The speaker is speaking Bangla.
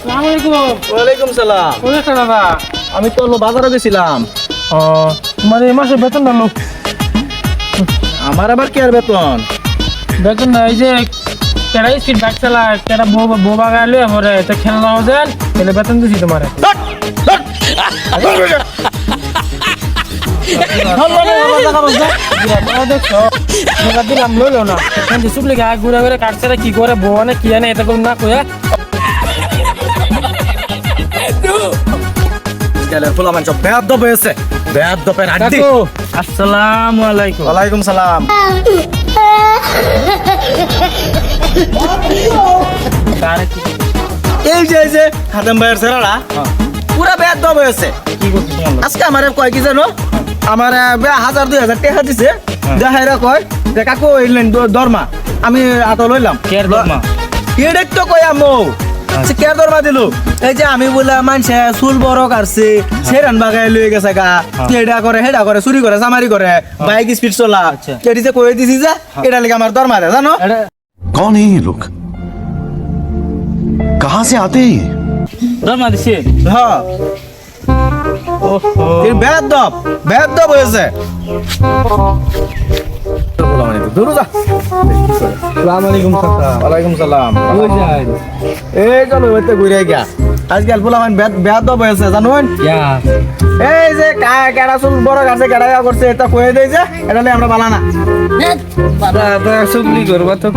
আসসালামু আলাইকুম। ওয়ালাইকুম সালাম। কোন একটা দাদা? আমি তো বাজারে গেছিলাম। ও, তোমার এই মাসে বেতন না? আমার আবার কি আর বেতন? বেতন না, এই যে কেডা স্পিড বাইক চালায়, কেডা বোবা গাইলে পরে তো খেলা নাও দেন, তাহলে বেতন দিছি তোমারে। দেখছো দিলাম লইলো না, কিন্তু চুপলি গায়ে ঘুরে ঘুরে কাটছে কি করে বোয়ানে কি আনে এটা না কয়ে ফুলামান সব বেয়াদব হয়েছে, বেয়াদবের আড্ডি। আসসালামু আলাইকুম। ওয়ালাইকুম সালাম। এই যে খাদেম ভাইয়ের ছেলেরা পুরা বেয়াদব হয়েছে। কি করছিস? আজকে আমার কয় কি জানো, আমার 1000-2000 টাকা দিছে। দেখাইরা কয় যে কাকু এলেন দরমা, আমি আটো লইলাম। কেয়ার দরমা? এডেক তো কই আমো কে দরমা দিল। এই যে আমি বলে মানছে চুল বড় কাটছে, সেরান বাগায় লয়ে গেছে গা, হেডা করে চুরি করে চামারি করে, বাইক স্পিড চলা, এটি যে কয়ে দিছি যে এটা লিগে আমার দরমা দেয় জানো। कौन है ये लोग? कहाँ से आते हैं ये? দরমা দিছে? হ্যাঁ, বেয়াদব হয়েছে। ওয়ালাইকুম সালাম। এই চলো হইতে ঘুরে গিয়া আজকাল পোলামান বেয়াদব হয়েছে জানুন। এই যে কেডা চুল বড় গাছে কেডা করছে এটা কয়ে দেয় যে এটা আমরা বালা না চুগলি করবা তো